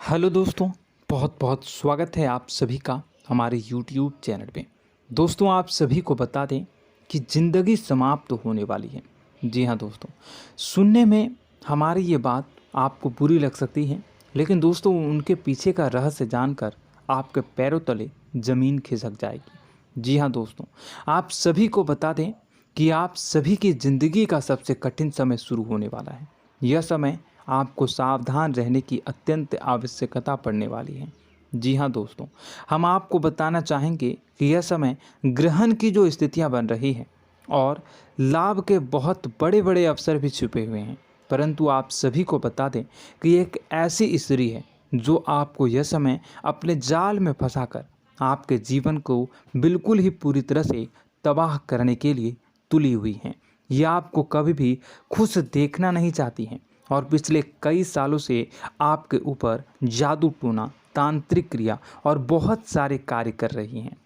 Hello दोस्तों, बहुत बहुत स्वागत है आप सभी का हमारे YouTube चैनल पे। दोस्तों, आप सभी को बता दें कि ज़िंदगी समाप्त होने वाली है। जी हाँ दोस्तों, सुनने में हमारी ये बात आपको बुरी लग सकती है, लेकिन दोस्तों उनके पीछे का रहस्य जानकर आपके पैरों तले ज़मीन खिसक जाएगी। जी हाँ दोस्तों, आप सभी को बता दें कि आप सभी की ज़िंदगी का सबसे कठिन समय शुरू होने वाला है। यह समय आपको सावधान रहने की अत्यंत आवश्यकता पड़ने वाली है। जी हाँ दोस्तों, हम आपको बताना चाहेंगे कि यह समय ग्रहण की जो स्थितियां बन रही है और लाभ के बहुत बड़े बड़े अवसर भी छुपे हुए हैं। परंतु आप सभी को बता दें कि एक ऐसी स्त्री है जो आपको यह समय अपने जाल में फंसाकर आपके जीवन को बिल्कुल ही पूरी तरह से तबाह करने के लिए तुली हुई हैं। यह आपको कभी भी खुश देखना नहीं चाहती हैं और पिछले कई सालों से आपके ऊपर जादू टोना, तांत्रिक क्रिया और बहुत सारे कार्य कर रही हैं,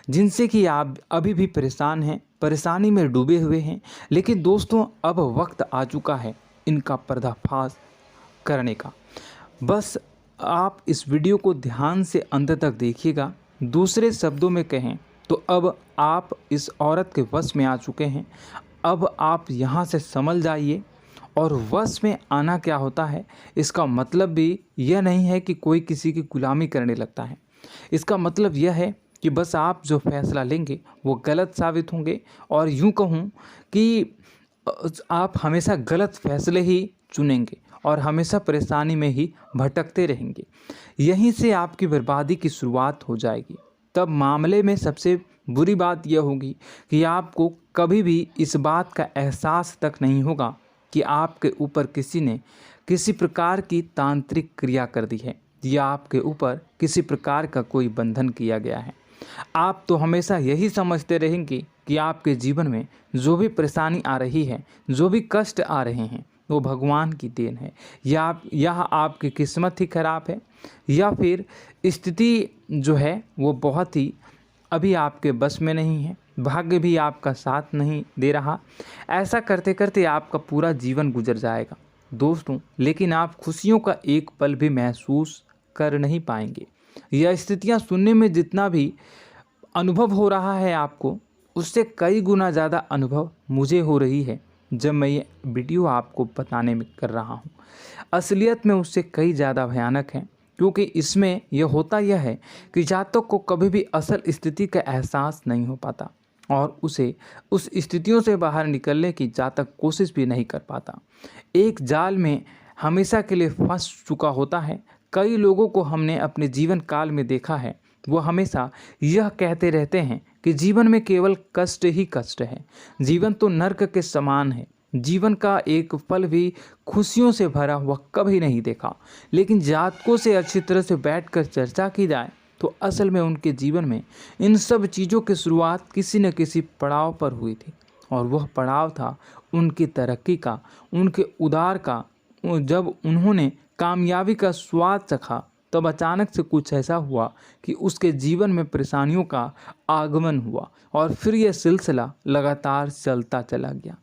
जिनसे कि आप अभी भी परेशान हैं, परेशानी में डूबे हुए हैं। लेकिन दोस्तों, अब वक्त आ चुका है इनका पर्दाफाश करने का। बस आप इस वीडियो को ध्यान से अंत तक देखिएगा। दूसरे शब्दों में कहें तो अब आप इस औरत के वश में आ चुके हैं। अब आप यहाँ से संभल जाइए। और वश में आना क्या होता है, इसका मतलब भी यह नहीं है कि कोई किसी की गुलामी करने लगता है। इसका मतलब यह है कि बस आप जो फैसला लेंगे वो गलत साबित होंगे, और यूँ कहूँ कि आप हमेशा गलत फैसले ही चुनेंगे और हमेशा परेशानी में ही भटकते रहेंगे। यहीं से आपकी बर्बादी की शुरुआत हो जाएगी। तब मामले में सबसे बुरी बात यह होगी कि आपको कभी भी इस बात का एहसास तक नहीं होगा कि आपके ऊपर किसी ने किसी प्रकार की तांत्रिक क्रिया कर दी है या आपके ऊपर किसी प्रकार का कोई बंधन किया गया है। आप तो हमेशा यही समझते रहेंगे कि आपके जीवन में जो भी परेशानी आ रही है, जो भी कष्ट आ रहे हैं, वो भगवान की देन है, या आपकी किस्मत ही खराब है, या फिर स्थिति जो है वो बहुत ही अभी आपके बस में नहीं है, भाग्य भी आपका साथ नहीं दे रहा। ऐसा करते करते आपका पूरा जीवन गुजर जाएगा दोस्तों, लेकिन आप खुशियों का एक पल भी महसूस कर नहीं पाएंगे। यह स्थितियां सुनने में जितना भी अनुभव हो रहा है आपको, उससे कई गुना ज़्यादा अनुभव मुझे हो रही है जब मैं ये वीडियो आपको बताने में कर रहा हूँ। असलियत में उससे कई ज़्यादा भयानक है, क्योंकि इसमें यह होता यह है कि जातक को कभी भी असल स्थिति का एहसास नहीं हो पाता और उसे उस स्थितियों से बाहर निकलने की जातक कोशिश भी नहीं कर पाता। एक जाल में हमेशा के लिए फंस चुका होता है। कई लोगों को हमने अपने जीवन काल में देखा है, वो हमेशा यह कहते रहते हैं कि जीवन में केवल कष्ट ही कष्ट है, जीवन तो नर्क के समान है, जीवन का एक पल भी खुशियों से भरा हुआ कभी नहीं देखा। लेकिन जातकों से अच्छी तरह से बैठकर चर्चा की जाए तो असल में उनके जीवन में इन सब चीज़ों की शुरुआत किसी न किसी पड़ाव पर हुई थी, और वह पड़ाव था उनकी तरक्की का, उनके उदार का। जब उन्होंने कामयाबी का स्वाद चखा, तब अचानक से कुछ ऐसा हुआ कि उसके जीवन में परेशानियों का आगमन हुआ, और फिर यह सिलसिला लगातार चलता चला गया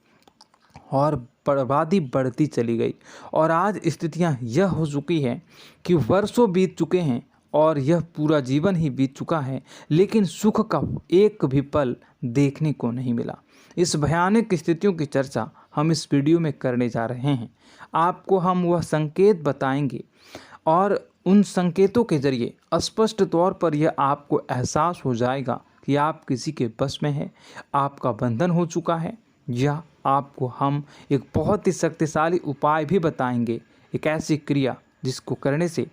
और बर्बादी बढ़ती चली गई। और आज स्थितियां यह हो चुकी है कि वर्षों बीत चुके हैं और यह पूरा जीवन ही बीत चुका है, लेकिन सुख का एक भी पल देखने को नहीं मिला। इस भयानक स्थितियों की चर्चा हम इस वीडियो में करने जा रहे हैं। आपको हम वह संकेत बताएंगे और उन संकेतों के जरिए स्पष्ट तौर पर यह आपको एहसास हो जाएगा कि आप किसी के बस में हैं, आपका बंधन हो चुका है, या आपको हम एक बहुत ही शक्तिशाली उपाय भी बताएंगे, एक ऐसी क्रिया जिसको करने से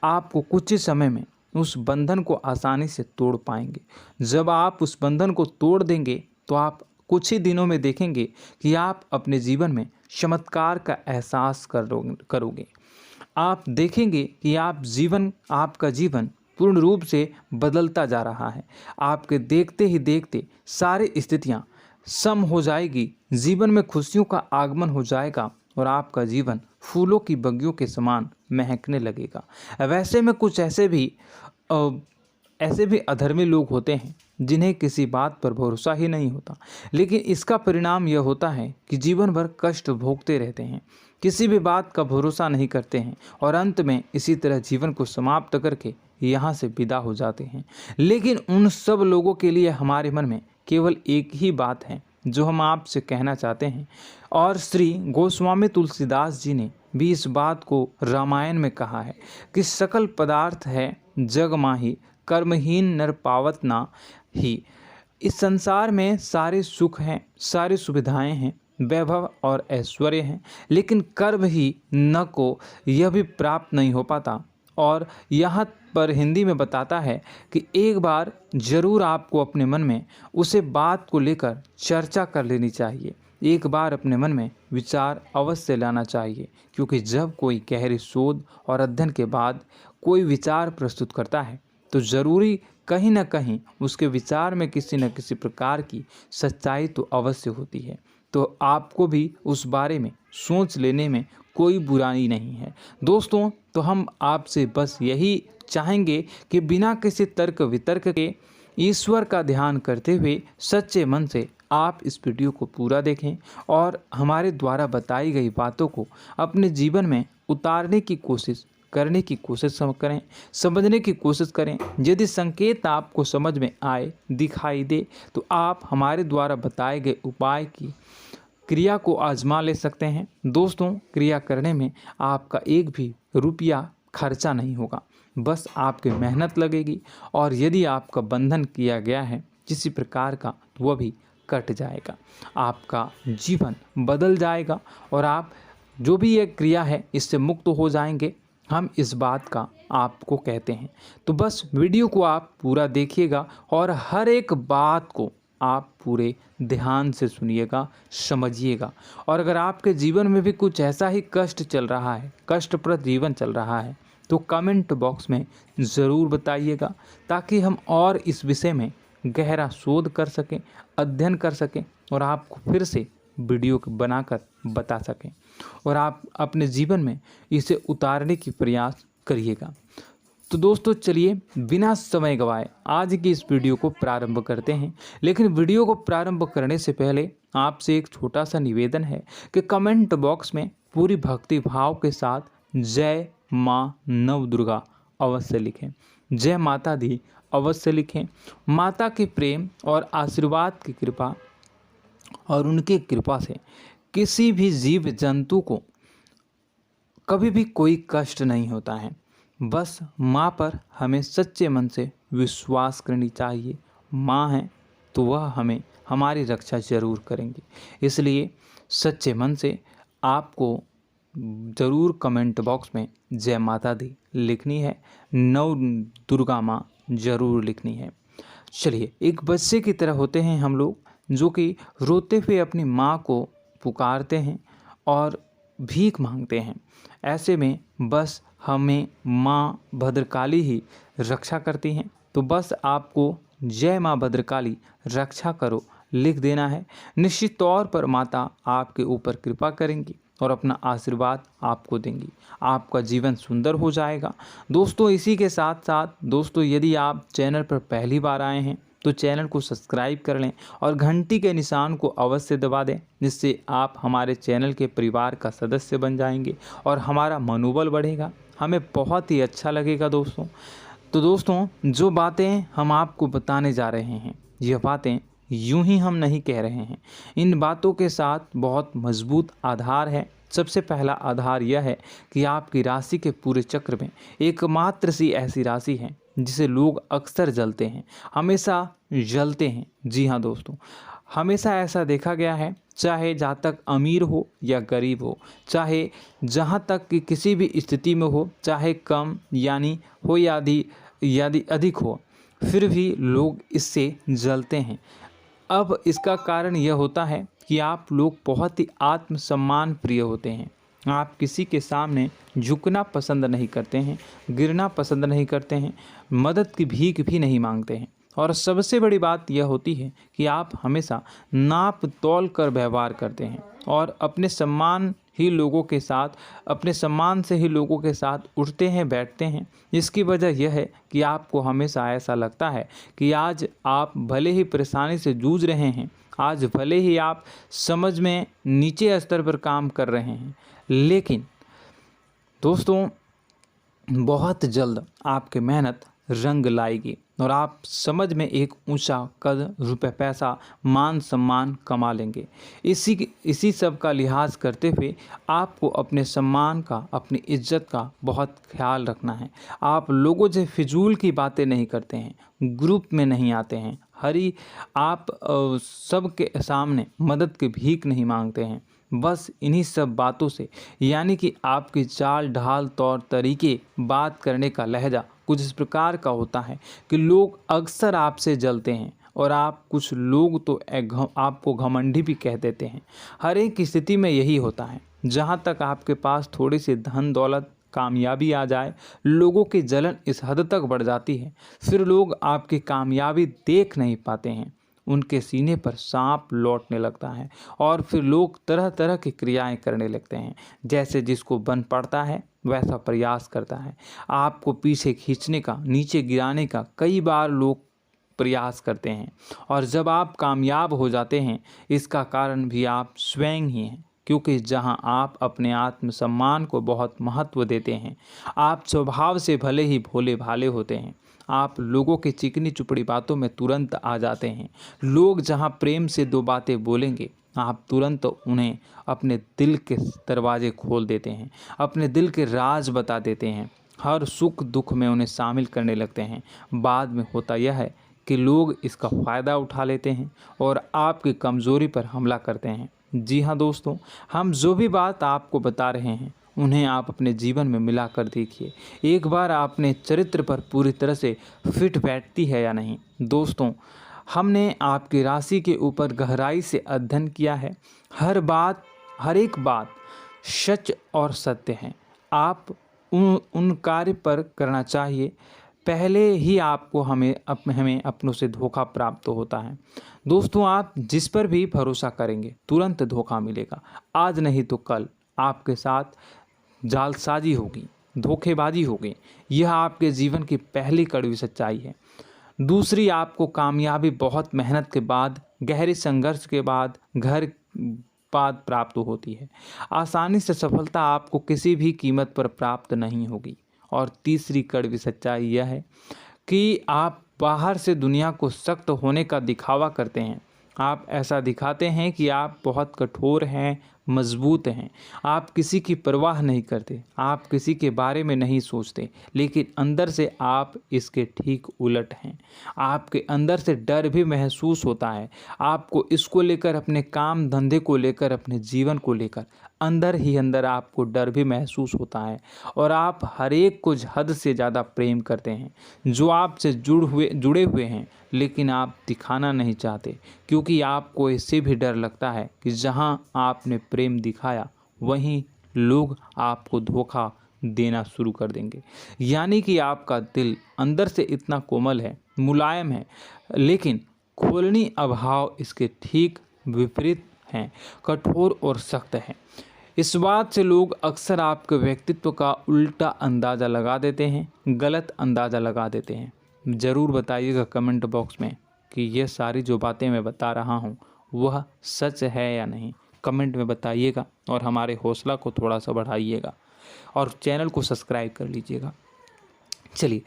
आपको कुछ ही समय में उस बंधन को आसानी से तोड़ पाएंगे। जब आप उस बंधन को तोड़ देंगे तो आप कुछ ही दिनों में देखेंगे कि आप अपने जीवन में चमत्कार का एहसास करोगे। आप देखेंगे कि आपका जीवन पूर्ण रूप से बदलता जा रहा है। आपके देखते ही देखते सारी स्थितियां सम हो जाएगी, जीवन में खुशियों का आगमन हो जाएगा और आपका जीवन फूलों की बगियों के समान महकने लगेगा। वैसे में कुछ ऐसे भी अधर्मी लोग होते हैं जिन्हें किसी बात पर भरोसा ही नहीं होता, लेकिन इसका परिणाम यह होता है कि जीवन भर कष्ट भोगते रहते हैं, किसी भी बात का भरोसा नहीं करते हैं और अंत में इसी तरह जीवन को समाप्त करके यहाँ से विदा हो जाते हैं। लेकिन उन सब लोगों के लिए हमारे मन में केवल एक ही बात है जो हम आपसे कहना चाहते हैं, और श्री गोस्वामी तुलसीदास जी ने भी इस बात को रामायण में कहा है कि सकल पदार्थ है जग माही, कर्महीन नर पावत ना ही। इस संसार में सारे सुख हैं, सारी सुविधाएं हैं, वैभव और ऐश्वर्य हैं, लेकिन कर्म ही न को यह भी प्राप्त नहीं हो पाता। और यहाँ पर हिंदी में बताता है कि एक बार जरूर आपको अपने मन में उसे बात को लेकर चर्चा कर लेनी चाहिए, एक बार अपने मन में विचार अवश्य लाना चाहिए, क्योंकि जब कोई गहरी शोध और अध्ययन के बाद कोई विचार प्रस्तुत करता है तो ज़रूरी कहीं ना कहीं उसके विचार में किसी न किसी प्रकार की सच्चाई तो अवश्य होती है। तो आपको भी उस बारे में सोच लेने में कोई बुराई नहीं है। दोस्तों, तो हम आपसे बस यही चाहेंगे कि बिना किसी तर्क वितर्क के ईश्वर का ध्यान करते हुए सच्चे मन से आप इस वीडियो को पूरा देखें और हमारे द्वारा बताई गई बातों को अपने जीवन में उतारने की कोशिश करने की कोशिश करें, समझने की कोशिश करें। यदि संकेत आपको समझ में आए, दिखाई दे, तो आप हमारे द्वारा बताए गए उपाय की क्रिया को आजमा ले सकते हैं। दोस्तों, क्रिया करने में आपका एक भी रुपया खर्चा नहीं होगा, बस आपकी मेहनत लगेगी, और यदि आपका बंधन किया गया है किसी प्रकार का तो वह भी कट जाएगा, आपका जीवन बदल जाएगा और आप जो भी ये क्रिया है इससे मुक्त हो जाएंगे। हम इस बात का आपको कहते हैं। तो बस वीडियो को आप पूरा देखिएगा और हर एक बात को आप पूरे ध्यान से सुनिएगा, समझिएगा। और अगर आपके जीवन में भी कुछ ऐसा ही कष्ट चल रहा है, कष्टप्रद जीवन चल रहा है, तो कमेंट बॉक्स में ज़रूर बताइएगा, ताकि हम और इस विषय में गहरा शोध कर सकें, अध्ययन कर सकें और आपको फिर से वीडियो बनाकर बता सकें और आप अपने जीवन में इसे उतारने की प्रयास करिएगा। तो दोस्तों, चलिए बिना समय गवाए आज की इस वीडियो को प्रारंभ करते हैं। लेकिन वीडियो को प्रारंभ करने से पहले आपसे एक छोटा सा निवेदन है कि कमेंट बॉक्स में पूरी भक्ति भाव के साथ जय माँ नव दुर्गा अवश्य लिखें, जय माता दी अवश्य लिखें। माता के प्रेम और आशीर्वाद की कृपा और उनकी कृपा से किसी भी जीव जंतु को कभी भी कोई कष्ट नहीं होता है। बस माँ पर हमें सच्चे मन से विश्वास करनी चाहिए। माँ है तो वह हमें हमारी रक्षा जरूर करेंगी। इसलिए सच्चे मन से आपको ज़रूर कमेंट बॉक्स में जय माता दी लिखनी है, नव दुर्गा माँ जरूर लिखनी है। चलिए, एक बच्चे की तरह होते हैं हम लोग, जो कि रोते हुए अपनी माँ को पुकारते हैं और भीख मांगते हैं। ऐसे में बस हमें माँ भद्रकाली ही रक्षा करती हैं। तो बस आपको जय माँ भद्रकाली रक्षा करो लिख देना है। निश्चित तौर पर माता आपके ऊपर कृपा करेंगी और अपना आशीर्वाद आपको देंगी, आपका जीवन सुंदर हो जाएगा। दोस्तों, इसी के साथ साथ दोस्तों, यदि आप चैनल पर पहली बार आए हैं तो चैनल को सब्सक्राइब कर लें और घंटी के निशान को अवश्य दबा दें, जिससे आप हमारे चैनल के परिवार का सदस्य बन जाएंगे और हमारा मनोबल बढ़ेगा, हमें बहुत ही अच्छा लगेगा। दोस्तों, तो दोस्तों, जो बातें हम आपको बताने जा रहे हैं, यह बातें यूं ही हम नहीं कह रहे हैं। इन बातों के साथ बहुत मजबूत आधार है। सबसे पहला आधार यह है कि आपकी राशि के पूरे चक्र में एकमात्र सी ऐसी राशि है जिसे लोग अक्सर जलते हैं, हमेशा जलते हैं। जी हाँ दोस्तों, हमेशा ऐसा देखा गया है, चाहे जातक अमीर हो या गरीब हो, चाहे जहाँ तक कि किसी भी स्थिति में हो, चाहे कम यानी हो या अधिक हो, फिर भी लोग इससे जलते हैं। अब इसका कारण यह होता है कि आप लोग बहुत ही आत्मसम्मान प्रिय होते हैं। आप किसी के सामने झुकना पसंद नहीं करते हैं, गिरना पसंद नहीं करते हैं, मदद की भीख भी नहीं मांगते हैं। और सबसे बड़ी बात यह होती है कि आप हमेशा नाप तोल कर व्यवहार करते हैं और अपने सम्मान ही लोगों के साथ, अपने सम्मान से ही लोगों के साथ उठते हैं, बैठते हैं। इसकी वजह यह है कि आपको हमेशा ऐसा लगता है कि आज आप भले ही परेशानी से जूझ रहे हैं, आज भले ही आप समझ में नीचे स्तर पर काम कर रहे हैं, लेकिन दोस्तों बहुत जल्द आपकी मेहनत रंग लाएगी और आप समझ में एक ऊंचा कद, रुपए, पैसा, मान सम्मान कमा लेंगे। इसी सब का लिहाज करते हुए आपको अपने सम्मान का, अपनी इज्जत का बहुत ख्याल रखना है। आप लोगों से फिजूल की बातें नहीं करते हैं, ग्रुप में नहीं आते हैं, आप सबके सामने मदद की भीख नहीं मांगते हैं। बस इन्हीं सब बातों से, यानी कि आपकी चाल ढाल, तौर तरीके, बात करने का लहजा कुछ इस प्रकार का होता है कि लोग अक्सर आपसे जलते हैं और कुछ लोग तो आपको घमंडी भी कह देते हैं। हर एक स्थिति में यही होता है। जहाँ तक आपके पास थोड़ी सी धन दौलत, कामयाबी आ जाए, लोगों की जलन इस हद तक बढ़ जाती है, फिर लोग आपकी कामयाबी देख नहीं पाते हैं, उनके सीने पर सांप लौटने लगता है और फिर लोग तरह तरह की क्रियाएं करने लगते हैं। जैसे जिसको बन पड़ता है वैसा प्रयास करता है। आपको पीछे खींचने का, नीचे गिराने का कई बार लोग प्रयास करते हैं और जब आप कामयाब हो जाते हैं, इसका कारण भी आप स्वयं ही हैं। क्योंकि जहां आप अपने आत्मसम्मान को बहुत महत्व देते हैं, आप स्वभाव से भले ही भोले भाले होते हैं, आप लोगों की चिकनी चुपड़ी बातों में तुरंत आ जाते हैं। लोग जहां प्रेम से दो बातें बोलेंगे, आप तुरंत उन्हें अपने दिल के दरवाजे खोल देते हैं, अपने दिल के राज बता देते हैं, हर सुख दुख में उन्हें शामिल करने लगते हैं। बाद में होता यह है कि लोग इसका फ़ायदा उठा लेते हैं और आपकी कमज़ोरी पर हमला करते हैं। जी हाँ दोस्तों, हम जो भी बात आपको बता रहे हैं उन्हें आप अपने जीवन में मिलाकर देखिए। एक बार आपने चरित्र पर पूरी तरह से फिट बैठती है या नहीं। दोस्तों, हमने आपकी राशि के ऊपर गहराई से अध्ययन किया है। हर एक बात सच और सत्य है। आप उन कार्य पर करना चाहिए, पहले ही आपको हमें अपनों से धोखा प्राप्त होता है। दोस्तों, आप जिस पर भी भरोसा करेंगे तुरंत धोखा मिलेगा। आज नहीं तो कल आपके साथ जालसाजी होगी, धोखेबाजी होगी। यह आपके जीवन की पहली कड़वी सच्चाई है। दूसरी, आपको कामयाबी बहुत मेहनत के बाद, गहरे संघर्ष के बाद प्राप्त होती है। आसानी से सफलता आपको किसी भी कीमत पर प्राप्त नहीं होगी। और तीसरी कड़वी सच्चाई यह है कि आप बाहर से दुनिया को सख्त होने का दिखावा करते हैं। आप ऐसा दिखाते हैं कि आप बहुत कठोर हैं, मजबूत हैं, आप किसी की परवाह नहीं करते, आप किसी के बारे में नहीं सोचते, लेकिन अंदर से आप इसके ठीक उलट हैं। आपके अंदर से डर भी महसूस होता है। आपको इसको लेकर, अपने काम धंधे को लेकर, अपने जीवन को लेकर अंदर ही अंदर आपको डर भी महसूस होता है और आप हर एक को हद से ज़्यादा प्रेम करते हैं, जो आपसे जुड़े हुए हैं, लेकिन आप दिखाना नहीं चाहते, क्योंकि आपको इससे भी डर लगता है कि जहां आपने प्रेम दिखाया वहीं लोग आपको धोखा देना शुरू कर देंगे। यानी कि आपका दिल अंदर से इतना कोमल है, मुलायम है, लेकिन खोलनी अभाव इसके ठीक विपरीत हैं, कठोर और सख्त है। इस बात से लोग अक्सर आपके व्यक्तित्व का उल्टा अंदाज़ा लगा देते हैं, गलत अंदाज़ा लगा देते हैं। ज़रूर बताइएगा कमेंट बॉक्स में कि ये सारी जो बातें मैं बता रहा हूँ वह सच है या नहीं। कमेंट में बताइएगा और हमारे हौसला को थोड़ा सा बढ़ाइएगा और चैनल को सब्सक्राइब कर लीजिएगा। चलिए,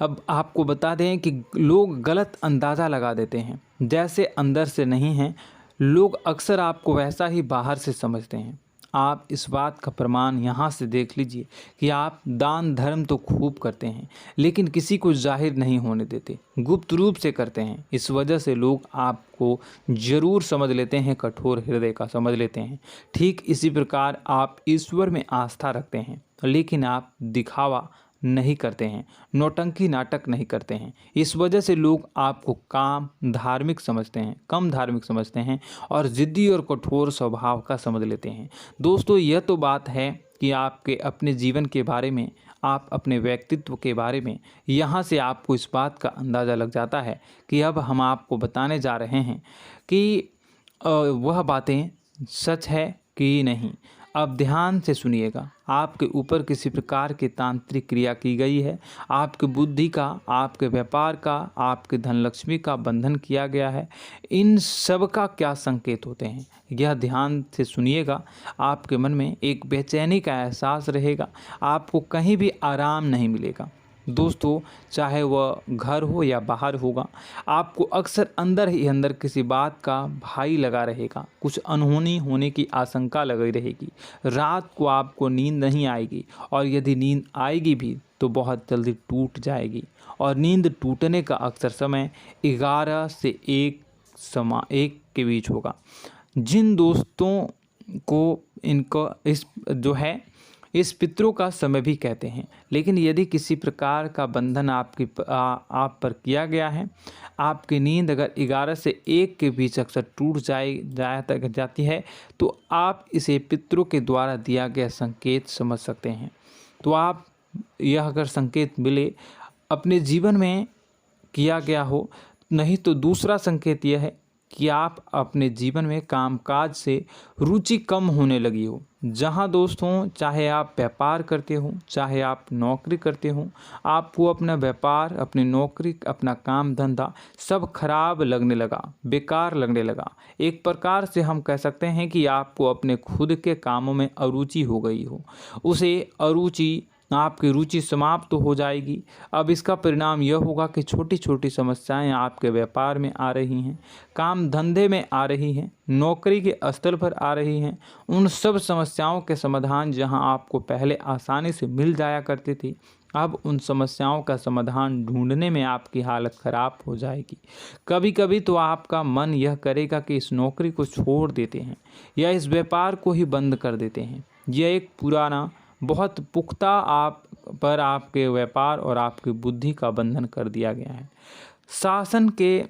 अब आपको बता दें कि लोग गलत अंदाज़ा लगा देते हैं। जैसे अंदर से नहीं हैं, लोग अक्सर आपको वैसा ही बाहर से समझते हैं। आप इस बात का प्रमाण यहाँ से देख लीजिए कि आप दान धर्म तो खूब करते हैं, लेकिन किसी को जाहिर नहीं होने देते, गुप्त रूप से करते हैं। इस वजह से लोग आपको ज़रूर समझ लेते हैं, कठोर हृदय का समझ लेते हैं। ठीक इसी प्रकार आप ईश्वर में आस्था रखते हैं, लेकिन आप दिखावा नहीं करते हैं, नौटंकी नाटक नहीं करते हैं। इस वजह से लोग आपको कम धार्मिक समझते हैं और ज़िद्दी और कठोर स्वभाव का समझ लेते हैं। दोस्तों, यह तो बात है कि आपके अपने जीवन के बारे में, आप अपने व्यक्तित्व के बारे में, यहाँ से आपको इस बात का अंदाज़ा लग जाता है कि अब हम आपको बताने जा रहे हैं कि वह बातें सच है कि नहीं। अब ध्यान से सुनिएगा, आपके ऊपर किसी प्रकार की तांत्रिक क्रिया की गई है, आपकी बुद्धि का, आपके व्यापार का, आपके धन लक्ष्मी का बंधन किया गया है। इन सब का क्या संकेत होते हैं, यह ध्यान से सुनिएगा। आपके मन में एक बेचैनी का एहसास रहेगा, आपको कहीं भी आराम नहीं मिलेगा। दोस्तों, चाहे वह घर हो या बाहर होगा, आपको अक्सर अंदर ही अंदर किसी बात का भय लगा रहेगा, कुछ अनहोनी होने की आशंका लगी रहेगी। रात को आपको नींद नहीं आएगी, और यदि नींद आएगी भी तो बहुत जल्दी टूट जाएगी। और नींद टूटने का अक्सर समय 11 से 1 के बीच होगा। जिन दोस्तों को इनको इस पितरों का समय भी कहते हैं। लेकिन यदि किसी प्रकार का बंधन आप पर किया गया है, आपकी नींद अगर 11 से 1 के बीच अक्सर टूट जाती है, तो आप इसे पितरों के द्वारा दिया गया संकेत समझ सकते हैं। तो आप यह अगर संकेत मिले अपने जीवन में किया गया हो, नहीं तो दूसरा संकेत यह है कि आप अपने जीवन में कामकाज से रुचि कम होने लगी हो। जहां दोस्तों, चाहे आप व्यापार करते हो, चाहे आप नौकरी करते हो, आपको अपना व्यापार, अपनी नौकरी, अपना काम धंधा सब खराब लगने लगा, बेकार लगने लगा। एक प्रकार से हम कह सकते हैं कि आपको अपने खुद के कामों में अरुचि हो गई हो। आपकी रुचि समाप्त हो जाएगी। अब इसका परिणाम यह होगा कि छोटी छोटी समस्याएं आपके व्यापार में आ रही हैं, काम धंधे में आ रही हैं, नौकरी के स्तर पर आ रही हैं। उन सब समस्याओं के समाधान जहां आपको पहले आसानी से मिल जाया करती थी, अब उन समस्याओं का समाधान ढूंढने में आपकी हालत ख़राब हो जाएगी। कभी कभी तो आपका मन यह करेगा कि इस नौकरी को छोड़ देते हैं या इस व्यापार को ही बंद कर देते हैं। यह एक पुराना, बहुत पुख्ता आपके व्यापार और आपकी बुद्धि का बंधन कर दिया गया है। शासन के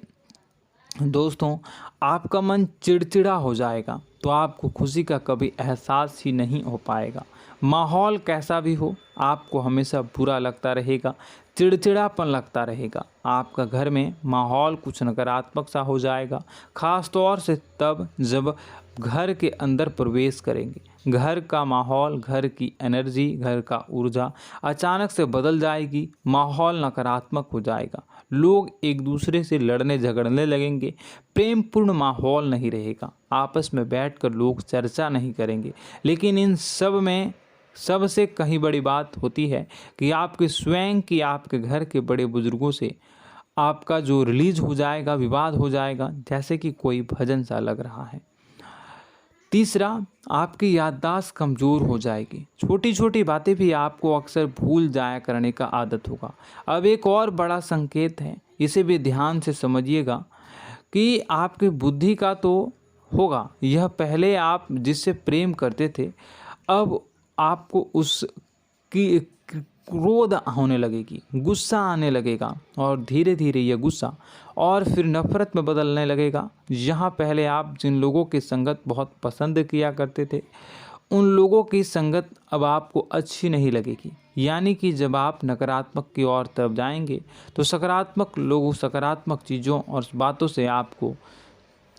दोस्तों, आपका मन चिड़चिड़ा हो जाएगा, तो आपको खुशी का कभी एहसास ही नहीं हो पाएगा। माहौल कैसा भी हो, आपको हमेशा बुरा लगता रहेगा, चिड़चिड़ापन लगता रहेगा। आपका घर में माहौल कुछ नकारात्मक सा हो जाएगा, ख़ास तौर से तब जब घर के अंदर प्रवेश करेंगे। घर का माहौल, घर की एनर्जी, घर का ऊर्जा अचानक से बदल जाएगी, माहौल नकारात्मक हो जाएगा। लोग एक दूसरे से लड़ने झगड़ने लगेंगे, प्रेमपूर्ण माहौल नहीं रहेगा, आपस में बैठकर लोग चर्चा नहीं करेंगे। लेकिन इन सब में सबसे कहीं बड़ी बात होती है कि आपके घर के बड़े बुजुर्गों से आपका जो रिलीज हो जाएगा, विवाद हो जाएगा, जैसे कि कोई भजन सा लग रहा है। तीसरा, आपकी याददाश्त कमज़ोर हो जाएगी, छोटी छोटी बातें भी आपको अक्सर भूल जाया करने का आदत होगा। अब एक और बड़ा संकेत है, इसे भी ध्यान से समझिएगा कि आपकी बुद्धि का तो होगा, यह पहले आप जिससे प्रेम करते थे, अब आपको उसकी क्रोध होने लगेगी, गुस्सा आने लगेगा, और धीरे धीरे यह गुस्सा और फिर नफरत में बदलने लगेगा। यहाँ पहले आप जिन लोगों की संगत बहुत पसंद किया करते थे, उन लोगों की संगत अब आपको अच्छी नहीं लगेगी। यानी कि जब आप नकारात्मक की ओर तरफ जाएंगे, तो सकारात्मक लोगों, सकारात्मक चीज़ों और बातों से आपको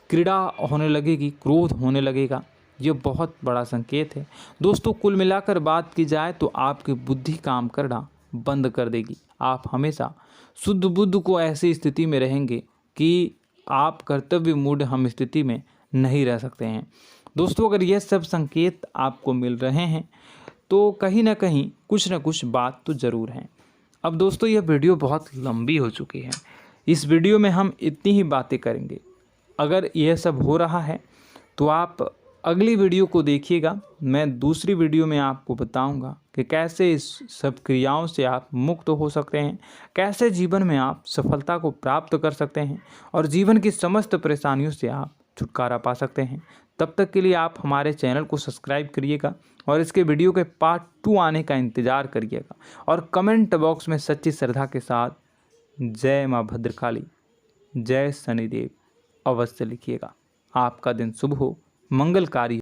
क्रीड़ा होने लगेगी, क्रोध होने लगेगा। ये बहुत बड़ा संकेत है दोस्तों। कुल मिलाकर बात की जाए तो आपकी बुद्धि काम करना बंद कर देगी। आप हमेशा शुद्ध बुद्ध को ऐसी स्थिति में रहेंगे कि आप कर्तव्य मूढ़ हम स्थिति में नहीं रह सकते हैं। दोस्तों, अगर यह सब संकेत आपको मिल रहे हैं तो कहीं ना कहीं कुछ ना कुछ बात तो ज़रूर है। अब दोस्तों, यह वीडियो बहुत लंबी हो चुकी है, इस वीडियो में हम इतनी ही बातें करेंगे। अगर यह सब हो रहा है तो आप अगली वीडियो को देखिएगा। मैं दूसरी वीडियो में आपको बताऊंगा कि कैसे इस सब क्रियाओं से आप मुक्त हो सकते हैं, कैसे जीवन में आप सफलता को प्राप्त कर सकते हैं और जीवन की समस्त परेशानियों से आप छुटकारा पा सकते हैं। तब तक के लिए आप हमारे चैनल को सब्सक्राइब करिएगा और इसके वीडियो के पार्ट 2 आने का इंतज़ार करिएगा। और कमेंट बॉक्स में सच्ची श्रद्धा के साथ जय माँ भद्रकाली, जय शनिदेव अवश्य लिखिएगा। आपका दिन शुभ हो, मंगलकारी।